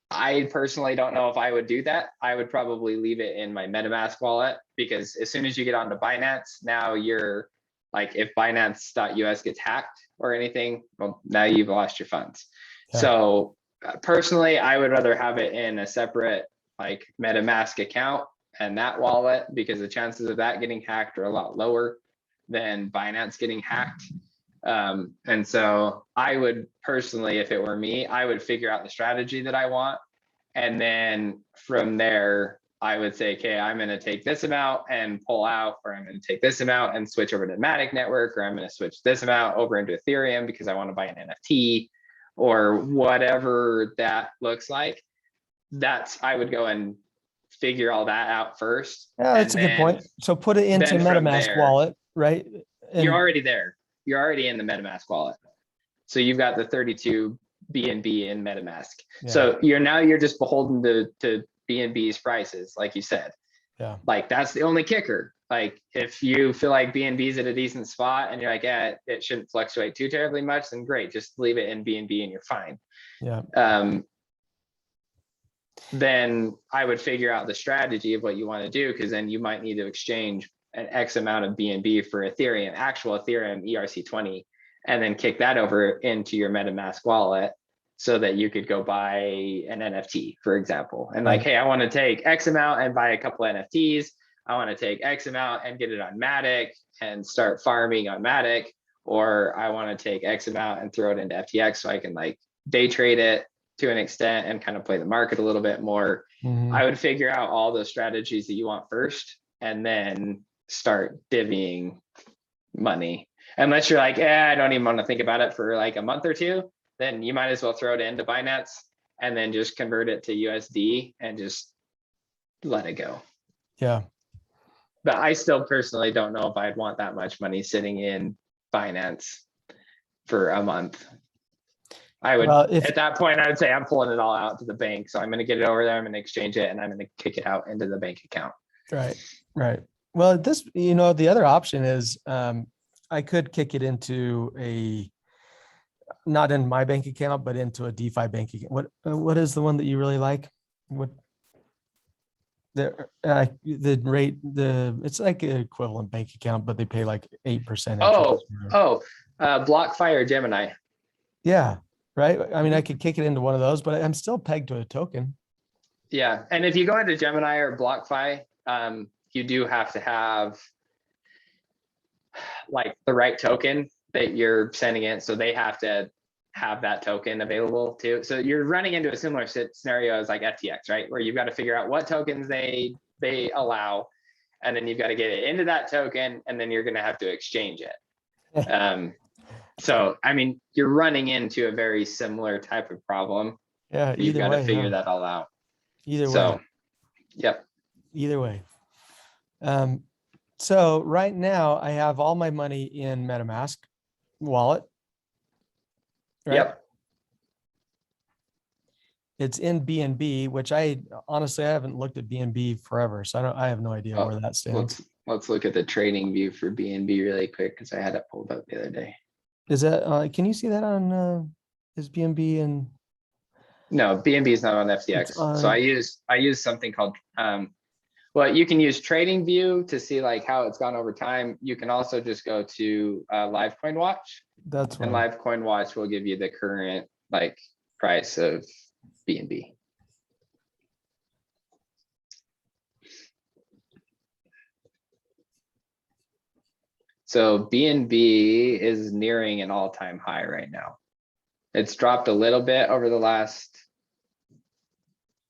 I personally don't know if I would do that. I would probably leave it in my MetaMask wallet because as soon as you get onto Binance, now you're like, if Binance.us gets hacked or anything, well, now you've lost your funds. Yeah. So personally, I would rather have it in a separate like MetaMask account and that wallet because the chances of that getting hacked are a lot lower than Binance getting hacked. And so I would personally, if it were me, I would figure out the strategy that I want. And then from there, I would say, okay, I'm going to take this amount and pull out, or I'm going to take this amount and switch over to Matic network, or I'm going to switch this amount over into Ethereum because I want to buy an NFT or whatever that looks like. I would go and figure all that out first. Yeah, that's a good point. So put it into MetaMask wallet, right? And you're already there. You're already in the MetaMask wallet. So you've got the 32 BNB in MetaMask. Yeah. So you're just beholden to BNB's prices, like you said. Yeah. Like that's the only kicker. Like if you feel like BNB's at a decent spot and you're like, yeah, it shouldn't fluctuate too terribly much, then great, just leave it in BNB and you're fine. Yeah. Then I would figure out the strategy of what you want to do, because then you might need to exchange an X amount of BNB for Ethereum, actual Ethereum ERC20, and then kick that over into your MetaMask wallet so that you could go buy an NFT, for example. And like, hey, I want to take X amount and buy a couple NFTs. I want to take X amount and get it on Matic and start farming on Matic. Or I want to take X amount and throw it into FTX so I can like day trade it to an extent and kind of play the market a little bit more. Mm-hmm. I would figure out all those strategies that you want first and then start divvying money. Unless you're like, I don't even want to think about it for like a month or two, then you might as well throw it into Binance and then just convert it to USD and just let it go. Yeah. But I still personally don't know if I'd want that much money sitting in Binance for a month. I would, at that point, I would say I'm pulling it all out to the bank. So I'm going to get it over there. I'm going to exchange it and I'm going to kick it out into the bank account. Right. Right. Well, this, the other option is I could kick it into not in my bank account, but into a DeFi bank account. What is the one that you really like? What the rate, it's like an equivalent bank account, but they pay like 8%. BlockFi or Gemini. Yeah. right? I mean, I could kick it into one of those, but I'm still pegged to a token. Yeah, and if you go into Gemini or BlockFi, you do have to have like the right token that you're sending in. So they have to have that token available too. So you're running into a similar scenario as like FTX, right? Where you've got to figure out what tokens they allow, and then you've got to get it into that token, and then you're going to have to exchange it. So, I mean, you're running into a very similar type of problem. Yeah, You've either got way, to figure huh? that all out. Either So, way, yep. either way. So right now I have all my money in MetaMask wallet, right? Yep. It's in BNB, which I honestly, I haven't looked at BNB forever. So I have no idea where that stands. Let's look at the trading view for BNB really quick, because I had it pulled up the other day. Is that, can you see that on, is BNB and? No, BNB is not on FTX. So I use something called, well, you can use Trading View to see like how it's gone over time. You can also just go to Live Coin Watch, That's and Live Coin Watch will give you the current like price of BNB. So BNB is nearing an all-time high right now. It's dropped a little bit over the last,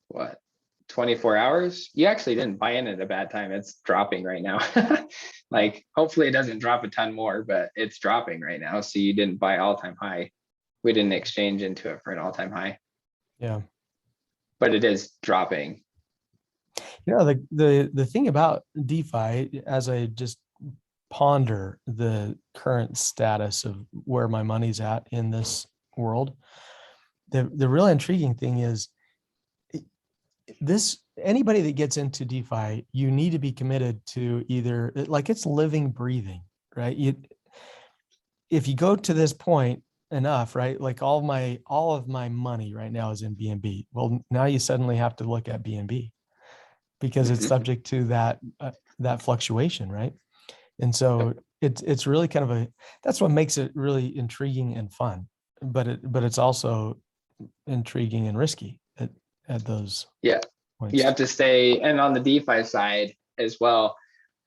what, 24 hours? You actually didn't buy in at a bad time. It's dropping right now. Like, hopefully it doesn't drop a ton more, but it's dropping right now. So you didn't buy all-time high. We didn't exchange into it for an all-time high. Yeah. But it is dropping. You know, the thing about DeFi, as I just ponder the current status of where my money's at in this world, the real intriguing thing is this: anybody that gets into DeFi, you need to be committed to either, like, it's living, breathing, right? If you go to this point enough, right? Like all of my money right now is in BNB. Well, now you suddenly have to look at BNB because it's subject to that fluctuation, right? And so it's really kind of that's what makes it really intriguing and fun, but it's also intriguing and risky at those points. You have to stay, and on the DeFi side as well,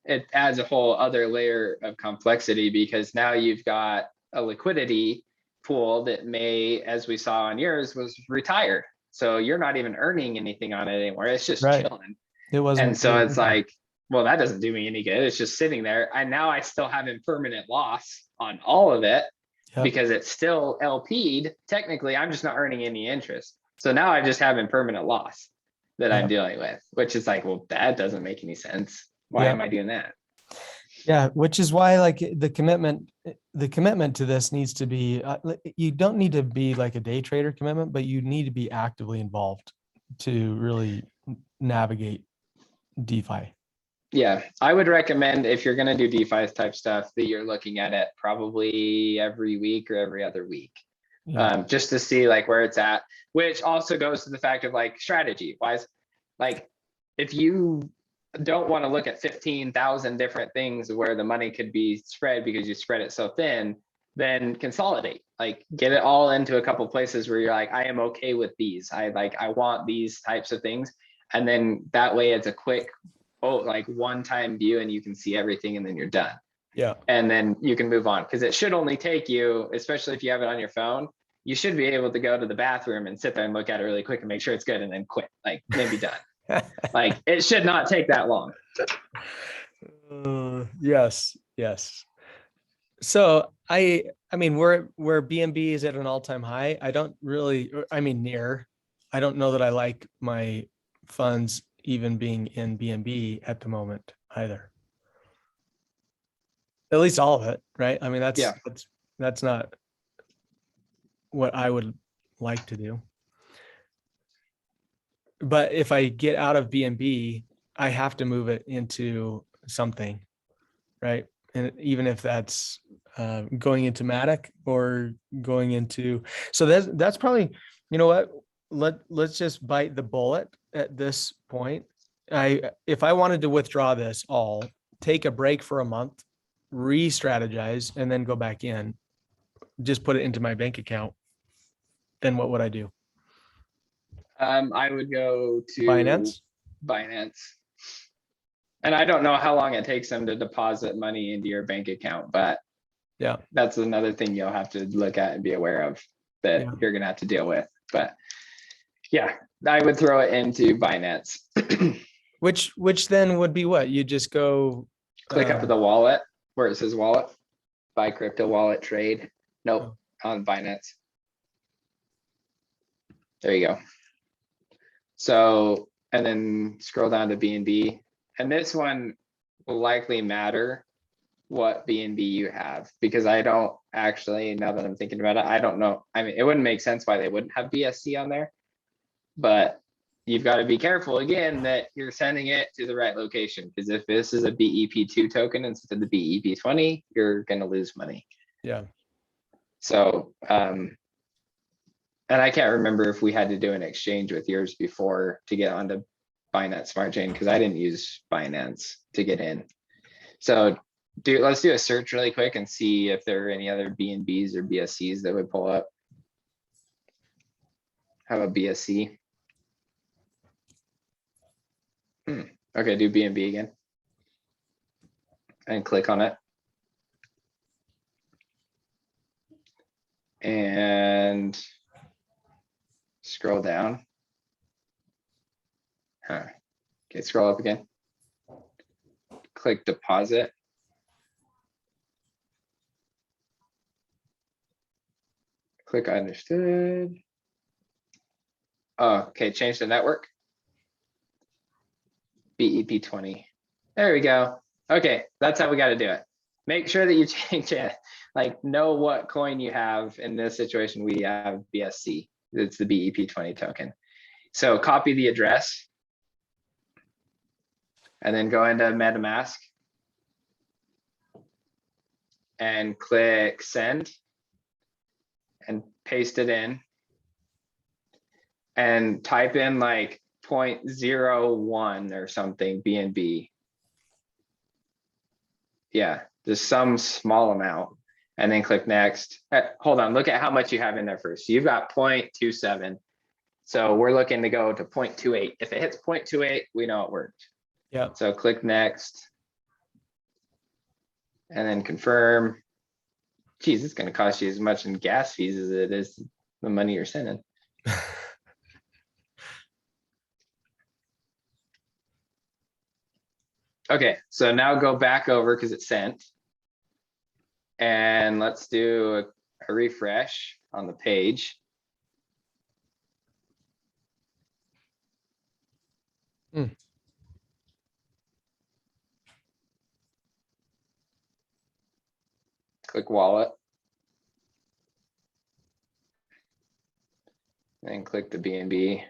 it adds a whole other layer of complexity, because now you've got a liquidity pool that may, as we saw on yours, was retired. So you're not even earning anything on it anymore. It's just chilling. It wasn't. And so it's like, well, that doesn't do me any good. It's just sitting there. And now I still have impermanent loss on all of it because it's still LP'd. Technically, I'm just not earning any interest. So now I just have impermanent loss that I'm dealing with, which is like, well, that doesn't make any sense. Why am I doing that? Yeah, which is why like the commitment to this needs to be, you don't need to be like a day trader commitment, but you need to be actively involved to really navigate DeFi. Yeah, I would recommend, if you're going to do DeFi type stuff, that you're looking at it probably every week or every other week, just to see like where it's at, which also goes to the fact of like strategy wise, like if you don't want to look at 15,000 different things where the money could be spread because you spread it so thin, then consolidate, like get it all into a couple places where you're like, I am okay with these. I want these types of things. And then that way it's a quick, like one-time view, and you can see everything, and then you're done. Yeah. And then you can move on, because it should only take you, especially if you have it on your phone, you should be able to go to the bathroom and sit there and look at it really quick and make sure it's good, and then quit, like maybe done. Like it should not take that long. Yes. So I mean, where BNB is at an all-time high, I don't really, I mean, near, I don't know that I like my funds even being in BNB at the moment either. At least all of it, right? I mean, that's not what I would like to do. But if I get out of BNB, I have to move it into something, right? And even if that's going into Matic or going into, so that's probably, you know what, let's just bite the bullet at this point. If I wanted to withdraw this all, take a break for a month, re-strategize, and then go back in, just put it into my bank account, then what would I do? I would go to Binance? Binance. And I don't know how long it takes them to deposit money into your bank account, but Yeah. that's another thing you'll have to look at and be aware of that Yeah. you're gonna have to deal with. But yeah, I would throw it into Binance. Which then would be what? You just go Click up at the wallet where it says wallet, buy crypto wallet trade. Nope, on Binance. There you go. So, and then scroll down to BNB. And this one will likely matter what BNB you have, because I don't actually, now that I'm thinking about it, I don't know. I mean, it wouldn't make sense why they wouldn't have BSC on there, but you've got to be careful again that you're sending it to the right location. Because if this is a BEP2 token instead of the BEP20, you're going to lose money. Yeah. So, and I can't remember if we had to do an exchange with yours before to get onto Binance Smart Chain, because I didn't use Binance to get in. So let's do a search really quick and see if there are any other BNBs or BSCs that would pull up. Have a BSC. Okay, do BNB again. And click on it. And scroll down. Okay, scroll up again. Click deposit. Click understood. Oh, okay, change the network. BEP20. There we go. Okay, that's how we got to do it. Make sure that you change it. Like, know what coin you have. In this situation, we have BSC. It's the BEP20 token. So copy the address. And then go into MetaMask. And click send. And paste it in. And type in like 0.01 or something BNB. Yeah, just some small amount. And then click next. Hold on, look at how much you have in there first. So you've got 0.27. So we're looking to go to 0.28. If it hits 0.28, we know it worked. Yeah. So click next. And then confirm. Geez, it's going to cost you as much in gas fees as it is the money you're sending. Okay, so now go back over because it's sent. And let's do a refresh on the page. Click wallet. And click the BNB.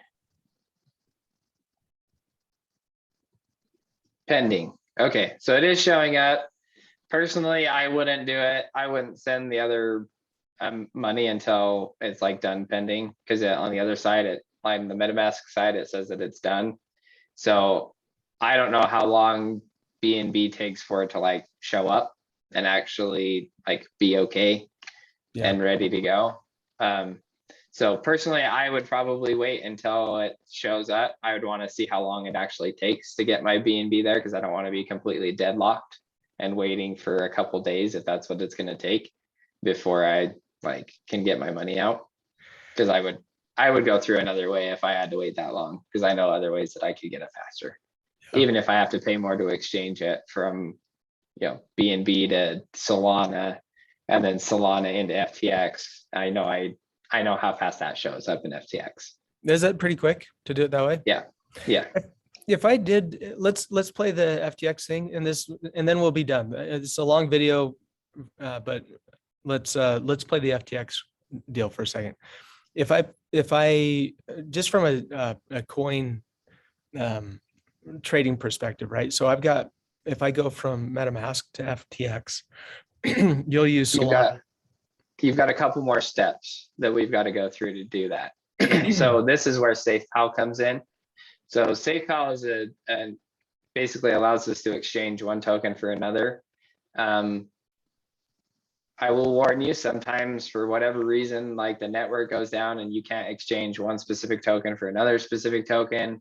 Pending. Okay, so it is showing up. Personally, I wouldn't do it. I wouldn't send the other money until it's like done pending, because on the other side, on the MetaMask side, it says that it's done. So I don't know how long BNB takes for it to like show up and actually like be okay and ready to go. So personally, I would probably wait until it shows up. I would want to see how long it actually takes to get my BNB there, because I don't want to be completely deadlocked and waiting for a couple days if that's what it's going to take before I like can get my money out. Because I would go through another way if I had to wait that long, because I know other ways that I could get it faster. Even if I have to pay more to exchange it from, BNB to Solana and then Solana into FTX. I know how fast that shows up in FTX. Is that pretty quick to do it that way? Yeah. If I did, let's play the FTX thing and then we'll be done. It's a long video, but let's play the FTX deal for a second. If I just from a coin trading perspective, right? So if I go from MetaMask to FTX, you'll use Solana. You've got a couple more steps that we've got to go through to do that. So this is where SafePal comes in. So SafePal is basically allows us to exchange one token for another. I will warn you, sometimes for whatever reason, like the network goes down and you can't exchange one specific token for another specific token.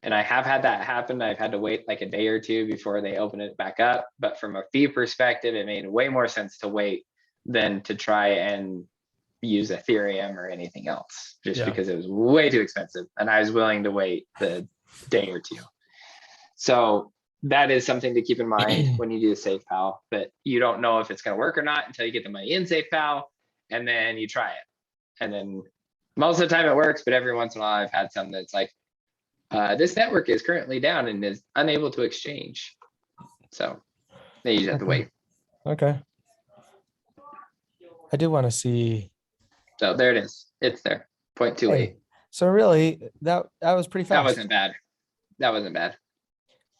And I have had that happen. I've had to wait like a day or two before they open it back up. But from a fee perspective, it made way more sense to wait than to try and use Ethereum or anything else, just Yeah. because it was way too expensive and I was willing to wait the day or two. So that is something to keep in mind when you do the safe pal, but you don't know if it's going to work or not until you get the money in safe pal and then you try it. And then most of the time it works, but every once in a while I've had some that's like, this network is currently down and is unable to exchange. So then you just have to wait. Okay. I do want to see. So there it is. It's there. 0.28. Hey, so really that was pretty fast. That wasn't bad. That wasn't bad.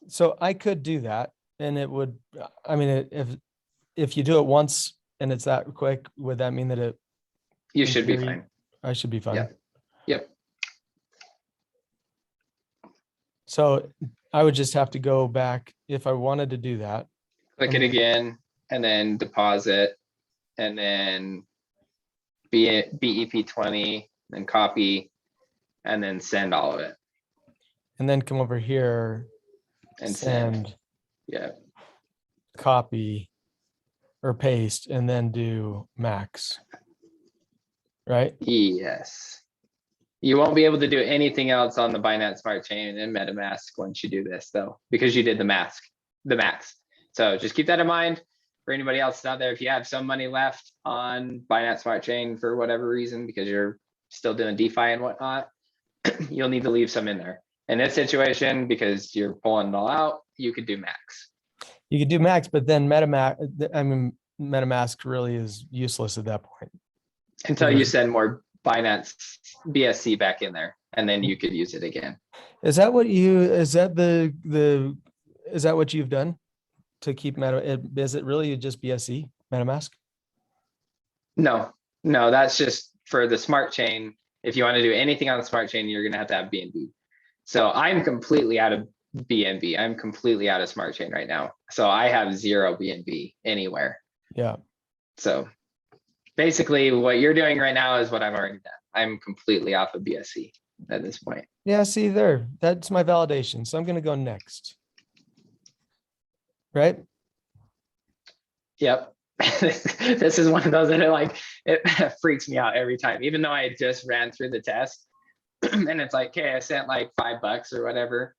So I could do that and it would, I mean, if you do it once and it's that quick, would that mean that it, You in should be theory, fine. I should be fine? Yeah. Yep. So I would just have to go back if I wanted to do that. Click it again and then deposit and then BEP20, then copy and then send all of it And then come over here and and yeah. copy or paste and then do max. Right? Yes. You won't be able to do anything else on the Binance Smart Chain and MetaMask once you do this though, because you did the max. So just keep that in mind for anybody else out there. If you have some money left on Binance Smart Chain for whatever reason, because you're still doing DeFi and whatnot, you'll need to leave some in there. In this situation, because you're pulling it all out, you could do max. You could do max, but then MetaMask really is useless at that point. Until you send more Binance BSC back in there, and then you could use it again. Is that what is that what you've done to keep is it really just BSC MetaMask? No, that's just for the smart chain. If you want to do anything on the smart chain, you're going to have BNB. So I'm completely out of BNB. I'm completely out of smart chain right now. So I have 0 BNB anywhere. Yeah. So basically what you're doing right now is what I've already done. I'm completely off of BSC at this point. Yeah, see there, that's my validation. So I'm going to go next. Right? Yep. This is one of those that it freaks me out every time, even though I just ran through the test and it's like, okay, I sent like $5 or whatever,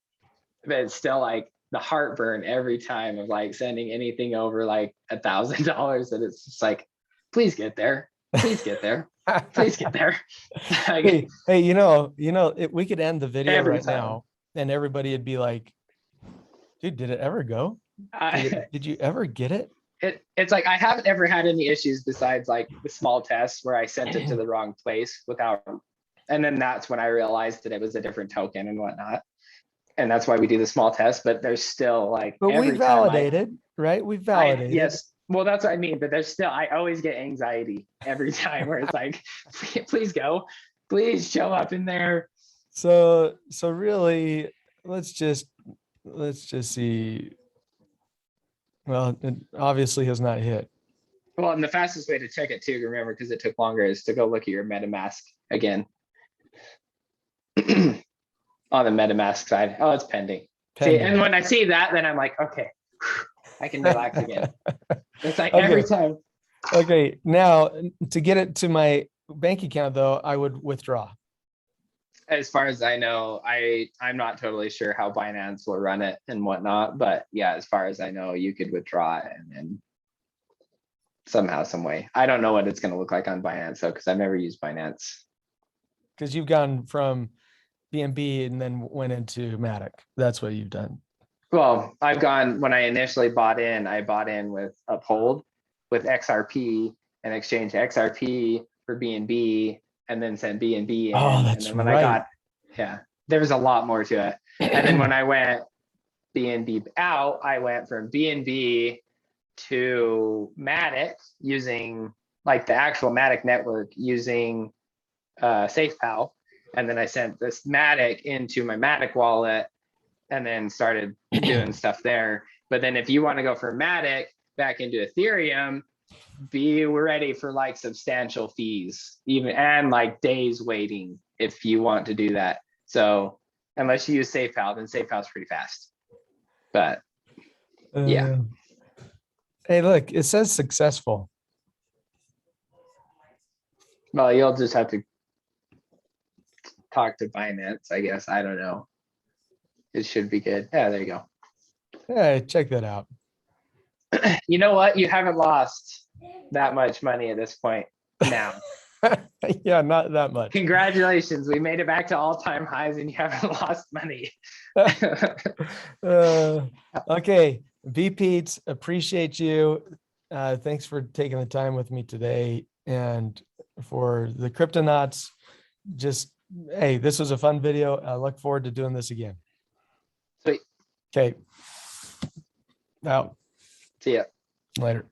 but it's still like the heartburn every time of like sending anything over like $1,000 that it's just like, please get there. Please get there. Please get there. Hey, we could end the video right now and everybody would be like, dude, did it ever go? Did you ever get it? It's like, I haven't ever had any issues besides like the small tests where I sent it to the wrong place and then that's when I realized that it was a different token and whatnot. And that's why we do the small test, but there's still like, but we validated, right? We validated. Yes. Well, that's what I mean, but there's still, I always get anxiety every time where it's like, please go, please show up in there. So really, let's just see. Well, it obviously has not hit. Well, and the fastest way to check it too, remember, because it took longer, is to go look at your MetaMask again. On the MetaMask side. Oh, it's pending. See, and when I see that, then I'm like, okay, I can relax again. It's like every time. Okay, now to get it to my bank account though, I would withdraw. As far as I know, I'm not totally sure how Binance will run it and whatnot, but yeah, as far as I know, you could withdraw it and then somehow, some way. I don't know what it's going to look like on Binance though, because I've never used Binance. Because you've gone from BNB and then went into Matic. That's what you've done. Well, when I initially bought in, I bought in with Uphold with XRP and exchanged XRP for BNB and then sent BNB in. Oh, that's and then when right. There was a lot more to it. And then when I went BNB out, I went from BNB to Matic using like the actual Matic network using SafePal. And then I sent this Matic into my Matic wallet and then started doing stuff there. But then if you want to go from Matic back into Ethereum, be ready for like substantial fees, even and like days waiting if you want to do that. So unless you use SafePal, then SafePal's pretty fast. But yeah. Hey, look, it says successful. Well, you'll just have to talk to Binance, I guess. I don't know. It should be good. Yeah, there you go. Yeah, check that out. You know what? You haven't lost that much money at this point now. Yeah, not that much. Congratulations. We made it back to all-time highs and you haven't lost money. Okay, B Pete's, appreciate you. Thanks for taking the time with me today. And for the Cryptonauts, just, hey, this was a fun video. I look forward to doing this again. Sweet. Okay. Out. See ya. Later.